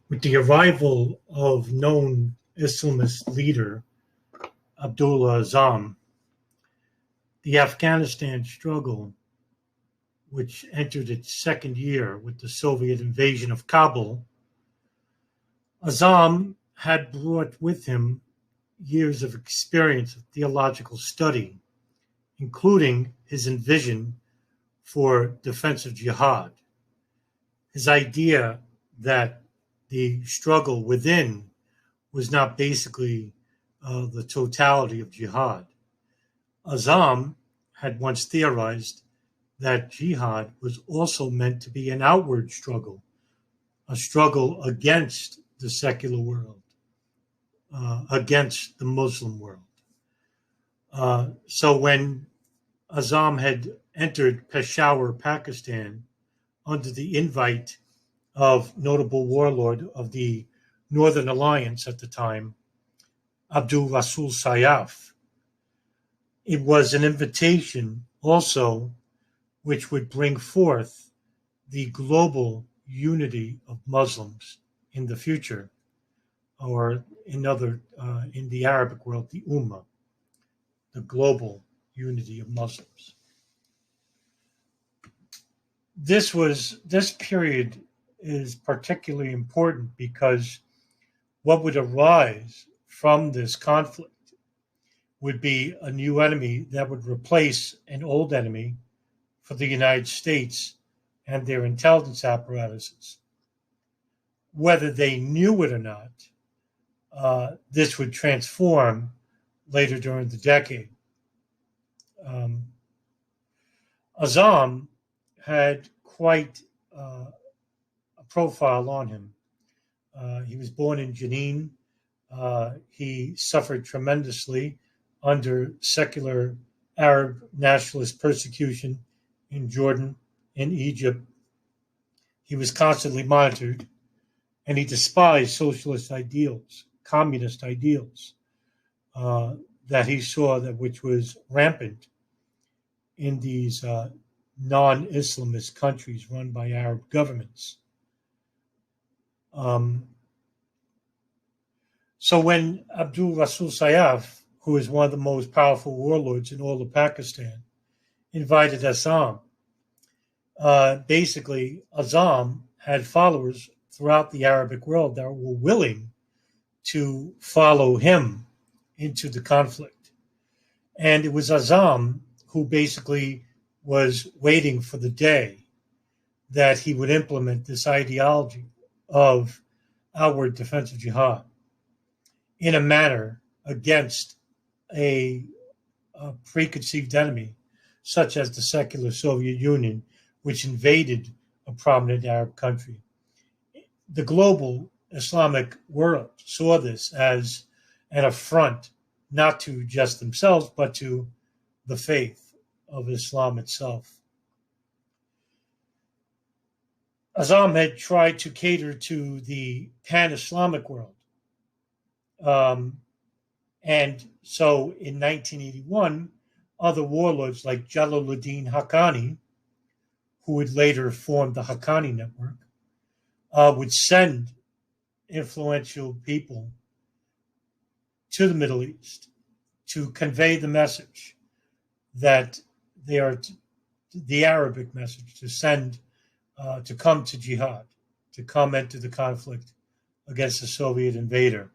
With the arrival of known Islamist leader Abdullah Azzam, the Afghanistan struggle, which entered its second year with the Soviet invasion of Kabul, Azzam had brought with him years of experience of theological study, including his vision for defensive jihad. His idea that the struggle within was not basically the totality of jihad. Azzam had once theorized that jihad was also meant to be an outward struggle, a struggle against the secular world, against the Muslim world. So when Azzam had entered Peshawar, Pakistan, under the invite of notable warlord of the Northern Alliance at the time, Abdul Rasul Sayyaf, it was an invitation also which would bring forth the global unity of Muslims in the future, or in the Arabic world, the ummah, the global unity of Muslims. This period is particularly important because what would arise from this conflict would be a new enemy that would replace an old enemy for the United States and their intelligence apparatuses. Whether they knew it or not, this would transform later during the decade. Azzam had quite a profile on him. He was born in Jenin. He suffered tremendously under secular Arab nationalist persecution in Jordan, in Egypt. He was constantly monitored, and he despised socialist ideals, communist ideals that he saw which was rampant in these non-Islamist countries run by Arab governments. So when Abdul Rasul Sayyaf, who is one of the most powerful warlords in all of Pakistan, invited Azzam, basically Azzam had followers throughout the Arabic world that were willing to follow him into the conflict. And it was Azzam who basically was waiting for the day that he would implement this ideology of outward defensive jihad in a manner against a preconceived enemy, such as the secular Soviet Union, which invaded a prominent Arab country. The global Islamic world saw this as an affront, not to just themselves, but to the faith of Islam itself. Azzam had tried to cater to the pan-Islamic world. And so in 1981, other warlords like Jalaluddin Haqqani, who would later form the Haqqani network, would send influential people to the Middle East to convey the message that they are the Arabic message, to come to jihad, to come into the conflict against the Soviet invader.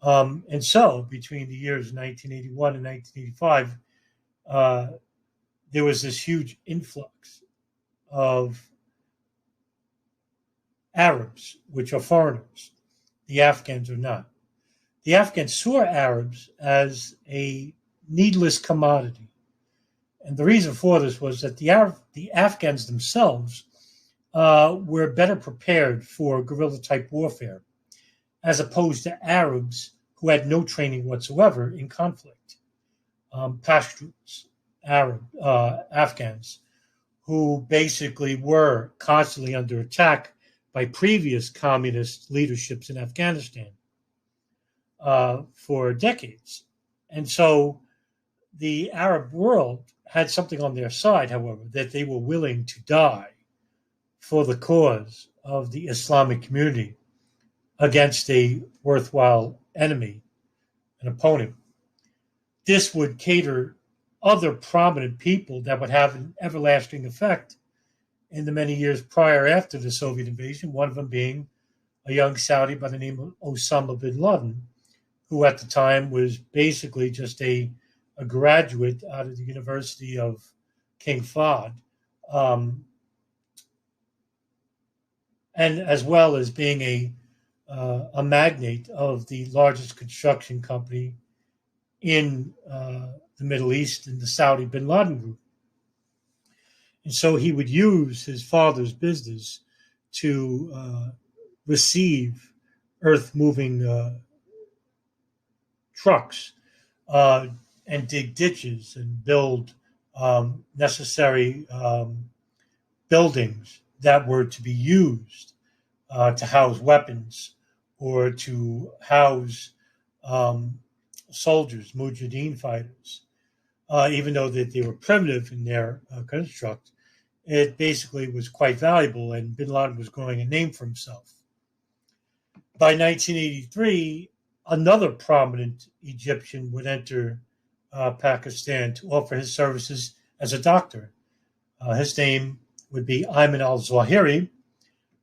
And so between the years 1981 and 1985, there was this huge influx of Arabs, which are foreigners. The Afghans are not. The Afghans saw Arabs as a needless commodity. And the reason for this was that the Afghans themselves were better prepared for guerrilla-type warfare, as opposed to Arabs who had no training whatsoever in conflict. Pashtuns, Afghans, who basically were constantly under attack by previous communist leaderships in Afghanistan for decades. And so the Arab world had something on their side, however, that they were willing to die for the cause of the Islamic community against a worthwhile enemy, an opponent. This would cater other prominent people that would have an everlasting effect in the many years prior after the Soviet invasion, one of them being a young Saudi by the name of Osama Bin Laden, who at the time was basically just a graduate out of the University of King Fahd, and as well as being a magnate of the largest construction company in the Middle East, in the Saudi Bin Laden group. And so he would use his father's business to receive earth-moving trucks and dig ditches and build necessary buildings that were to be used to house weapons or to house soldiers, Mujahideen fighters. Even though that they were primitive in their construct, it basically was quite valuable, and Bin Laden was growing a name for himself. By 1983, another prominent Egyptian would enter Pakistan to offer his services as a doctor. His name would be Ayman al-Zawahiri,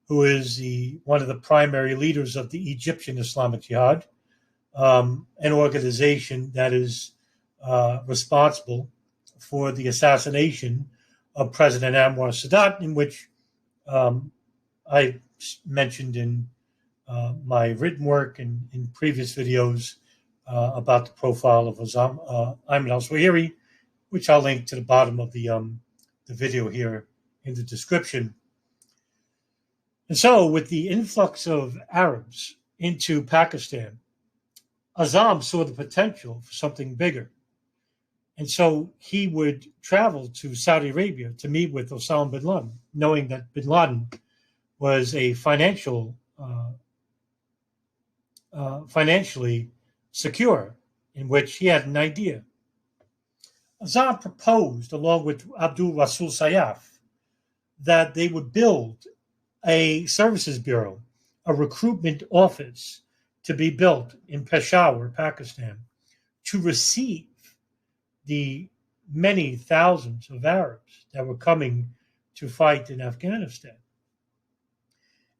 who is one of the primary leaders of the Egyptian Islamic Jihad, an organization that is responsible for the assassination of President Anwar Sadat, in which I mentioned in my written work and in previous videos about the profile of Ayman al-Zawahiri, which I'll link to the bottom of the video here in the description. And so, with the influx of Arabs into Pakistan, Azzam saw the potential for something bigger. And so he would travel to Saudi Arabia to meet with Osama bin Laden, knowing that bin Laden was a financially secure, in which he had an idea. Azzam proposed, along with Abdul Rasul Sayyaf, that they would build a services bureau, a recruitment office to be built in Peshawar, Pakistan, to receive the many thousands of Arabs that were coming to fight in Afghanistan.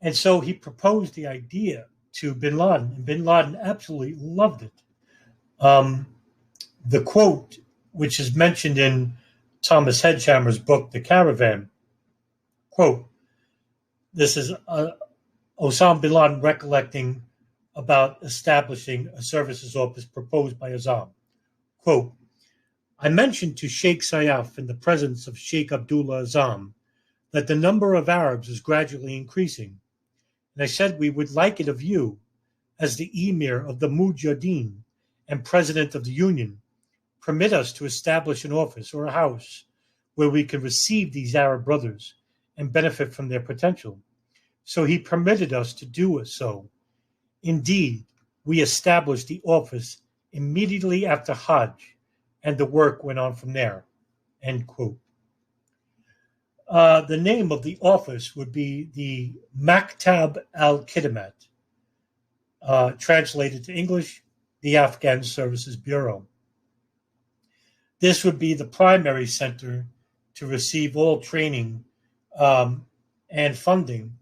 And so he proposed the idea to bin Laden, and bin Laden absolutely loved it. The quote, which is mentioned in Thomas Hedgehammer's book, The Caravan, quote, this is Osama bin Laden recollecting about establishing a services office proposed by Azzam. Quote, I mentioned to Sheikh Sayyaf in the presence of Sheikh Abdullah Azzam that the number of Arabs is gradually increasing, and I said we would like it of you, as the emir of the Mujahideen and president of the union, permit us to establish an office or a house where we can receive these Arab brothers and benefit from their potential. So he permitted us to do so. Indeed, we established the office immediately after Hajj, and the work went on from there. End quote. The name of the office would be the Maktab al-Khidamat, translated to English, the Afghan Services Bureau. This would be the primary center to receive all training and funding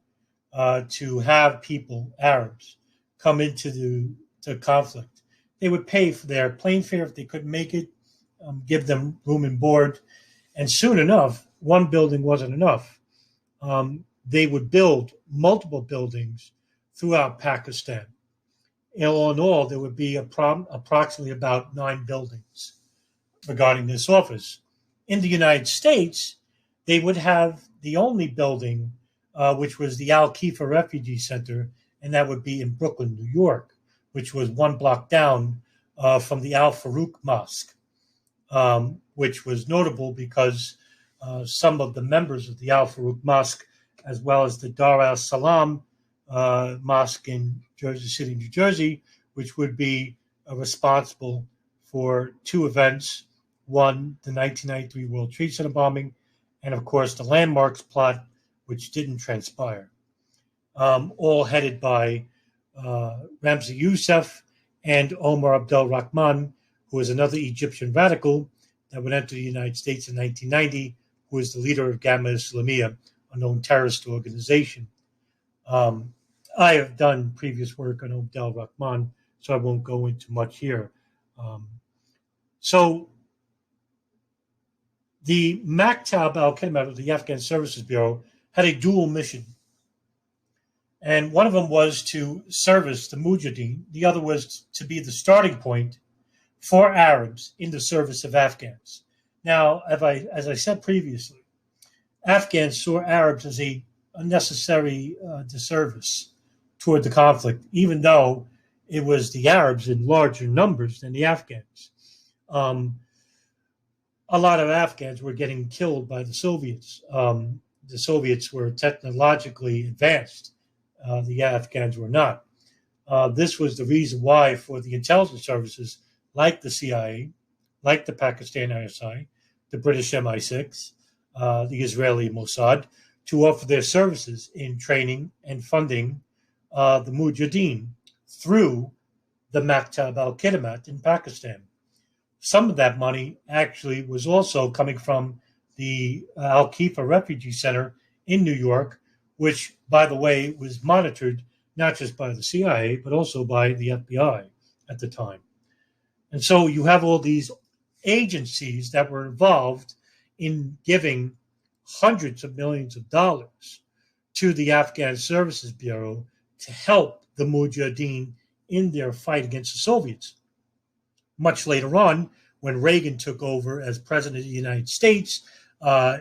to have people, Arabs, come into the conflict. They would pay for their plane fare if they couldn't make it, give them room and board, and soon enough, one building wasn't enough. They would build multiple buildings throughout Pakistan. All in all, there would be approximately about 9 buildings regarding this office. In the United States, they would have the only building, which was the Al-Khifa Refugee Center, and that would be in Brooklyn, New York, which was 1 block down from the Al-Farouq Mosque, which was notable because some of the members of the Al-Farouq Mosque, as well as the Dar al-Salam Mosque in Jersey City, New Jersey, which would be responsible for 2 events. One, the 1993 World Trade Center bombing, and of course the Landmarks plot, which didn't transpire. All headed by Ramzi Youssef, and Omar Abdul Rahman, who was another Egyptian radical that would enter the United States in 1990, who was the leader of Gamma Islamiyah, a known terrorist organization. I have done previous work on Abdul Rahman, so I won't go into much here. So the Maktab al-Khidamat, or the Afghan Services Bureau, had a dual mission. And one of them was to service the Mujahideen. The other was to be the starting point for Arabs in the service of Afghans. Now, as I said previously, Afghans saw Arabs as a necessary disservice toward the conflict, even though it was the Arabs in larger numbers than the Afghans. A lot of Afghans were getting killed by the Soviets. The Soviets were technologically advanced. The Afghans were not. This was the reason why for the intelligence services like the CIA, like the Pakistan ISI, the British MI6, the Israeli Mossad, to offer their services in training and funding the Mujahideen through the Maktab al-Khidamat in Pakistan. Some of that money actually was also coming from the Al-Khifa Refugee Center in New York, which, by the way, was monitored not just by the CIA, but also by the FBI at the time. And so you have all these agencies that were involved in giving hundreds of millions of dollars to the Afghan Services Bureau to help the Mujahideen in their fight against the Soviets. Much later on, when Reagan took over as president of the United States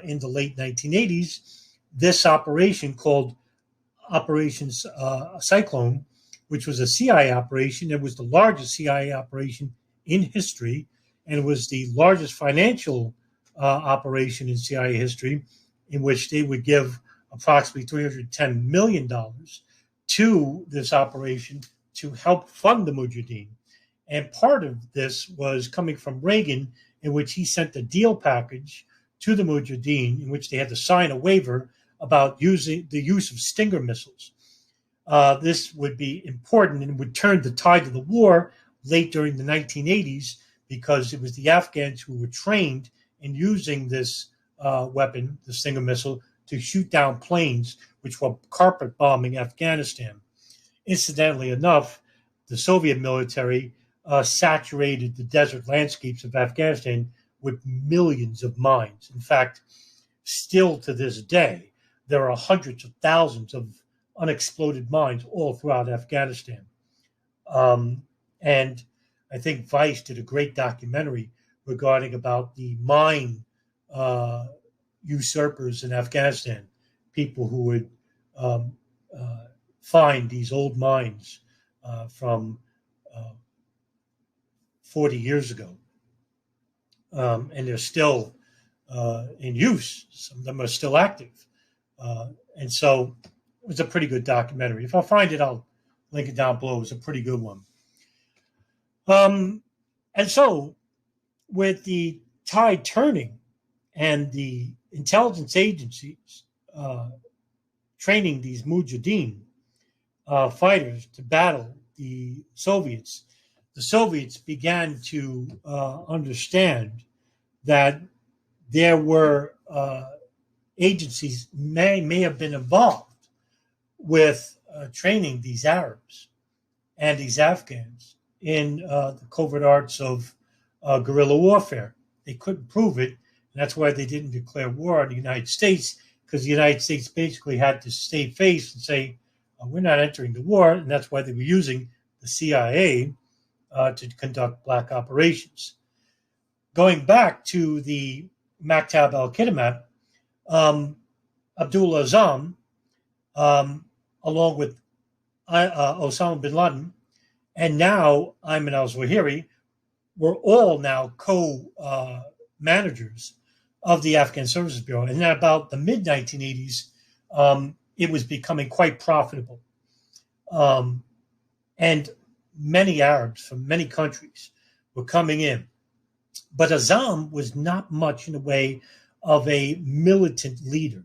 in the late 1980s, this operation called Operation Cyclone, which was a CIA operation, it was the largest CIA operation in history, and it was the largest financial operation in CIA history, in which they would give approximately $310 million to this operation to help fund the Mujahideen. And part of this was coming from Reagan, in which he sent a deal package to the Mujahideen, in which they had to sign a waiver about using the use of Stinger missiles. This would be important and would turn the tide of the war late during the 1980s, because it was the Afghans who were trained in using this weapon, the Stinger missile, to shoot down planes which were carpet bombing Afghanistan. Incidentally enough, the Soviet military saturated the desert landscapes of Afghanistan with millions of mines. In fact, still to this day, there are hundreds of thousands of unexploded mines all throughout Afghanistan. And I think Vice did a great documentary regarding about the mine usurpers in Afghanistan, people who would find these old mines from 40 years ago. And they're still in use. Some of them are still active. And so it was a pretty good documentary. If I find it, I'll link it down below. It was a pretty good one. And so with the tide turning and the intelligence agencies training these Mujahideen fighters to battle the Soviets began to understand that there were agencies may have been involved with training these Arabs and these Afghans in the covert arts of guerrilla warfare. They couldn't prove it, and that's why they didn't declare war on the United States, because the United States basically had to save face and say, we're not entering the war, and that's why they were using the CIA to conduct black operations. Going back to the Maktab al-Khidamat, Abdullah Azzam, along with Osama Bin Laden, and now Ayman al-Zawahiri, were all now co-managers of the Afghan Services Bureau. And then about the mid-1980s, it was becoming quite profitable. And many Arabs from many countries were coming in. But Azzam was not much in the way of a militant leader.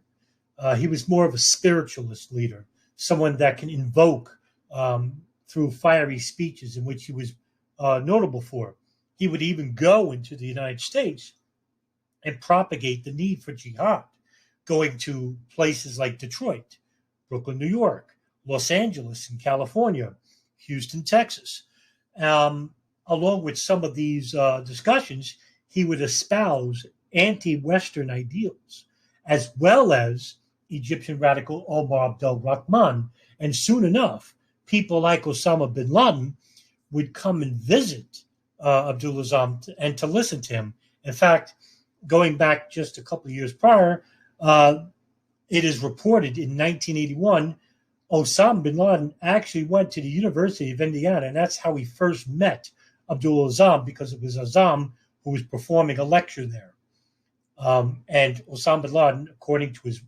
He was more of a spiritualist leader, someone that can invoke through fiery speeches in which he was notable for. He would even go into the United States and propagate the need for jihad, going to places like Detroit, Brooklyn, New York, Los Angeles in California, Houston, Texas. Along with some of these discussions, he would espouse anti-Western ideals, as well as Egyptian radical Omar Abdul Rahman. And soon enough, people like Osama Bin Laden would come and visit Abdullah Azzam and to listen to him. In fact, going back just a couple of years prior, it is reported in 1981, Osama Bin Laden actually went to the University of Indiana, and that's how he first met Abdullah Azzam, because it was Azzam who was performing a lecture there. And Osama Bin Laden, according to his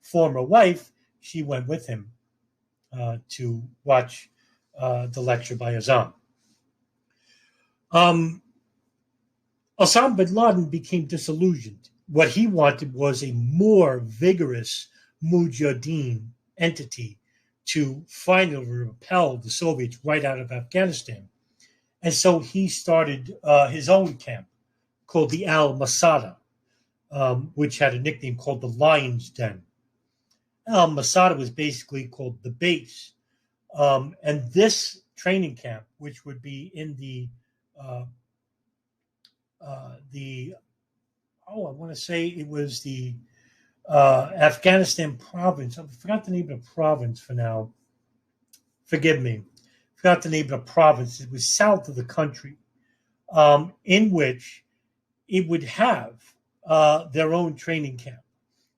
former wife, she went with him to watch the lecture by Azzam. Osama bin Laden became disillusioned. What he wanted was a more vigorous Mujahideen entity to finally repel the Soviets right out of Afghanistan. And so he started his own camp called the al-Masada, which had a nickname called the Lion's Den. Al-Masada was basically called the base. And this training camp, which would be in I want to say it was the Afghanistan province. I forgot the name of the province for now. Forgive me. Forgot the name of the province. It was south of the country, in which it would have their own training camp.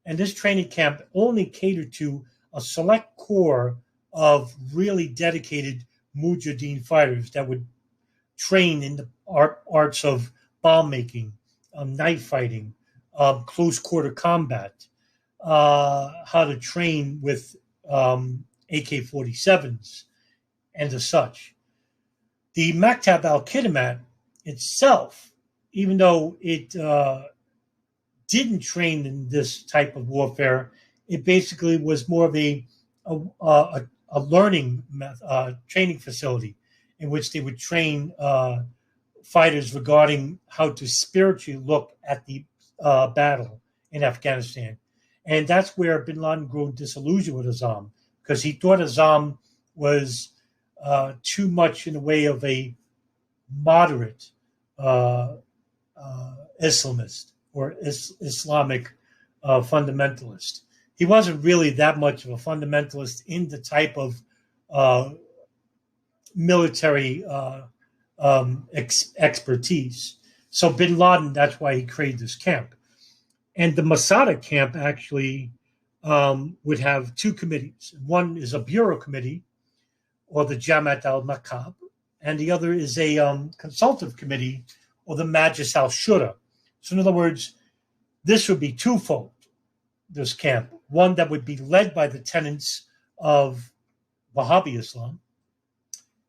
And this training camp only catered to a select core of really dedicated Mujahideen fighters that would train in the arts of bomb making, knife fighting, close quarter combat, how to train with AK-47s and as such. The Maktab al-Khidamat itself, even though it didn't train in this type of warfare, it basically was more of a learning training facility in which they would train fighters regarding how to spiritually look at the battle in Afghanistan. And that's where bin Laden grew disillusioned with Azzam, because he thought Azzam was too much in the way of a moderate Islamist or Islamic fundamentalist. He wasn't really that much of a fundamentalist in the type of military expertise. So bin Laden, that's why he created this camp. And the Masada camp actually would have two committees. One is a bureau committee, or the Jamaat al-Maktab, and the other is a consultative committee, or the Majlis al-Shura. So in other words, this would be twofold, this camp. One that would be led by the tenets of Wahhabi Islam,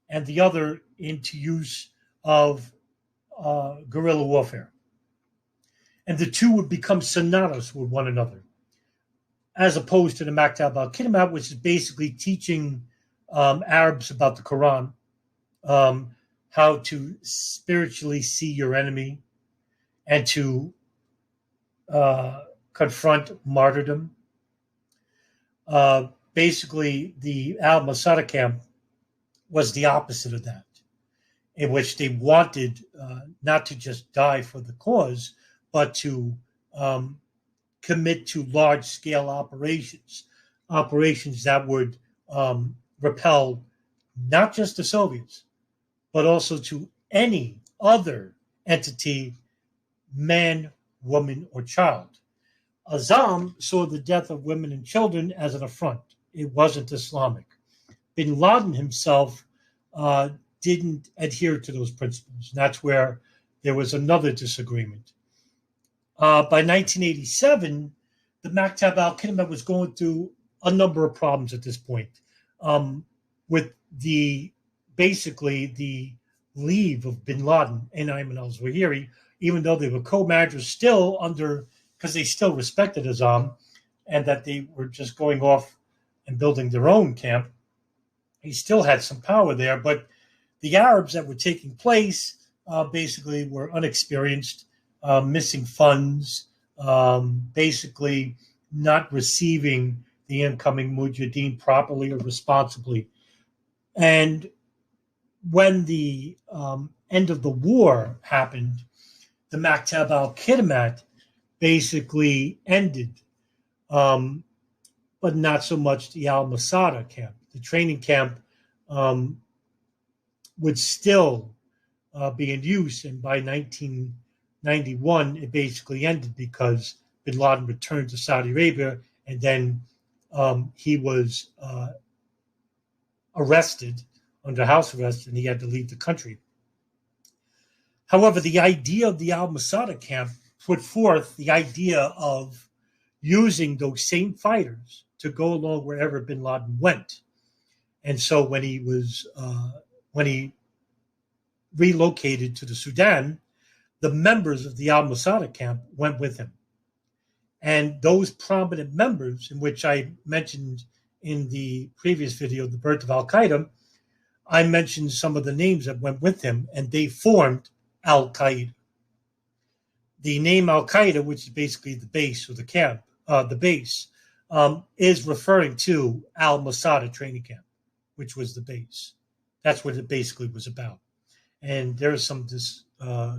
and the other into use of guerrilla warfare. And the two would become synonymous with one another, as opposed to the Maktab al-Khidamat, which is basically teaching Arabs about the Quran, how to spiritually see your enemy, and to confront martyrdom. Basically, the al-Masada camp was the opposite of that, in which they wanted not to just die for the cause, but to commit to large-scale operations that would repel not just the Soviets, but also to any other entity, man, woman, or child. Azzam saw the death of women and children as an affront. It wasn't Islamic. Bin Laden himself didn't adhere to those principles. And that's where there was another disagreement. By 1987, the Maktab al-Khidamat was going through a number of problems at this point, with basically the leave of bin Laden and Ayman al-Zawahiri, even though they were co-managers still because they still respected Azzam, and that they were just going off and building their own camp. he still had some power there, but the Arabs that were taking place basically were unexperienced, missing funds, basically not receiving the incoming Mujahideen properly or responsibly. And when the end of the war happened, the Maktab al-Khidamat basically ended, but not so much the al-Masada camp. The training camp would still be in use, and by 1991, it basically ended because Bin Laden returned to Saudi Arabia, and then he was arrested under house arrest, and he had to leave the country. However, the idea of the al-Masada camp put forth the idea of using those same fighters to go along wherever Bin Laden went. And so when he relocated to the Sudan, the members of the al-Masada camp went with him. And those prominent members, in which I mentioned in the previous video, The Birth of Al-Qaeda, I mentioned some of the names that went with him, and they formed Al-Qaeda. The name Al-Qaeda, which is basically the base or the camp, is referring to al-Masada training camp, which was the base. That's what it basically was about. And there are some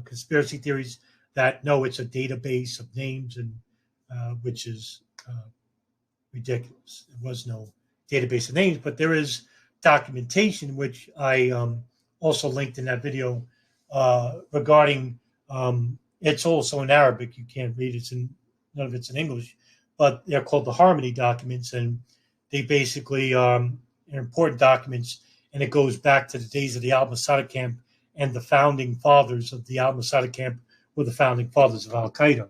conspiracy theories that, no, it's a database of names, and which is ridiculous. There was no database of names, but there is documentation, which I also linked in that video, regarding, it's also in Arabic. You can't read it. None of it's in English, but they're called the Harmony documents, and they basically are important documents, and it goes back to the days of the al-Masada camp, and the founding fathers of the al-Masada camp were the founding fathers of Al-Qaeda.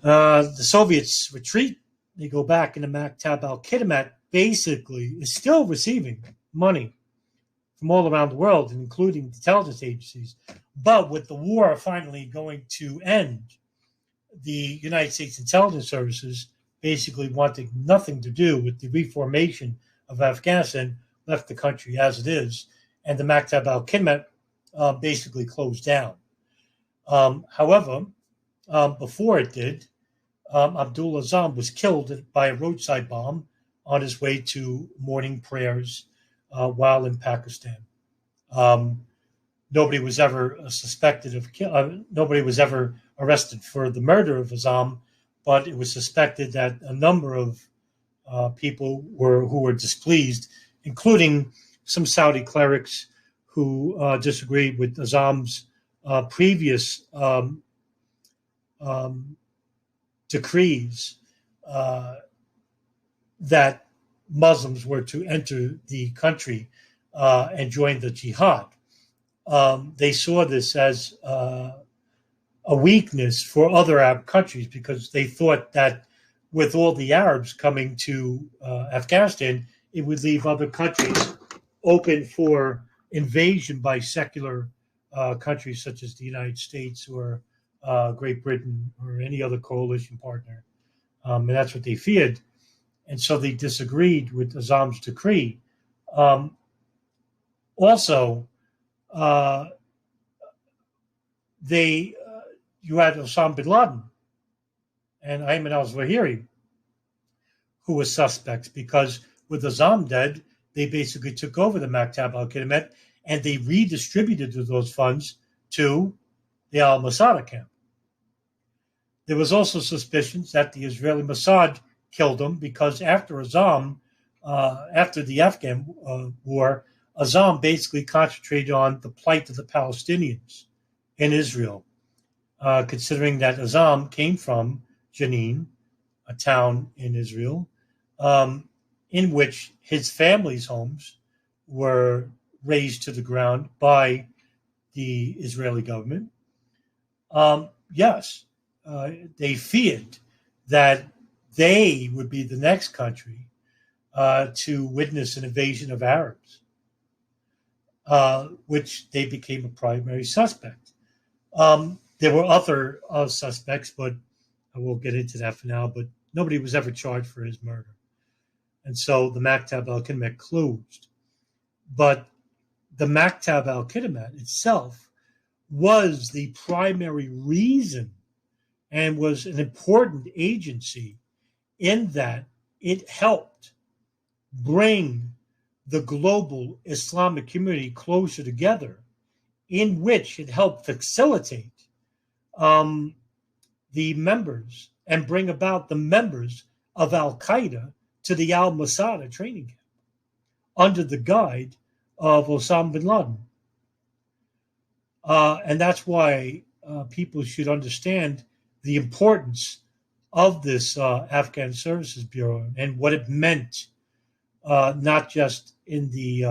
The Soviets retreat. They go back, and the Maktab al-Khidamat basically is still receiving money from all around the world, including intelligence agencies. But with the war finally going to end, the United States intelligence services, basically wanting nothing to do with the reformation of Afghanistan, left the country as it is, and the Maktab al-Khidamat basically closed down. However, before it did, Abdullah Azzam was killed by a roadside bomb on his way to morning prayers while in Pakistan. Nobody was ever nobody was ever arrested for the murder of Azzam, but it was suspected that a number of people who were displeased, including some Saudi clerics who disagreed with Azzam's previous decrees that Muslims were to enter the country and join the Jihad. They saw this as a weakness for other Arab countries, because they thought that with all the Arabs coming to Afghanistan, it would leave other countries open for invasion by secular countries such as the United States or Great Britain or any other coalition partner. And that's what they feared. And so they disagreed with Azzam's decree. Also, you had Osama Bin Laden and Ayman al-Zawahiri, who were suspects, because with Azzam dead, they basically took over the Maktab al-Khidamat and they redistributed those funds to the al-Masada camp. There was also suspicions that the Israeli Mossad killed him, because after Azzam, after the Afghan war, Azzam basically concentrated on the plight of the Palestinians in Israel, considering that Azzam came from Jenin, a town in Israel, in which his family's homes were razed to the ground by the Israeli government. Yes, they feared that they would be the next country to witness an invasion of Arabs, which they became a primary suspect. There were other suspects, but I won't get into that for now, but nobody was ever charged for his murder. And so the Maktab al-Khidamat closed. But the Maktab al-Khidamat itself was the primary reason and was an important agency in that it helped bring the global Islamic community closer together, in which it helped facilitate the members and bring about the members of Al-Qaeda to the al-Masada training camp under the guide of Osama Bin Laden. And that's why people should understand the importance of this Afghan Services Bureau and what it meant, not just in the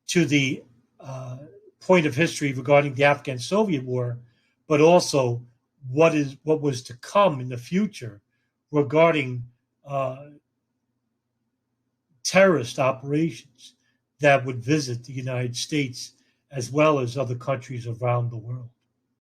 to the point of history regarding the Afghan-Soviet War, but also what was to come in the future regarding terrorist operations that would visit the United States as well as other countries around the world.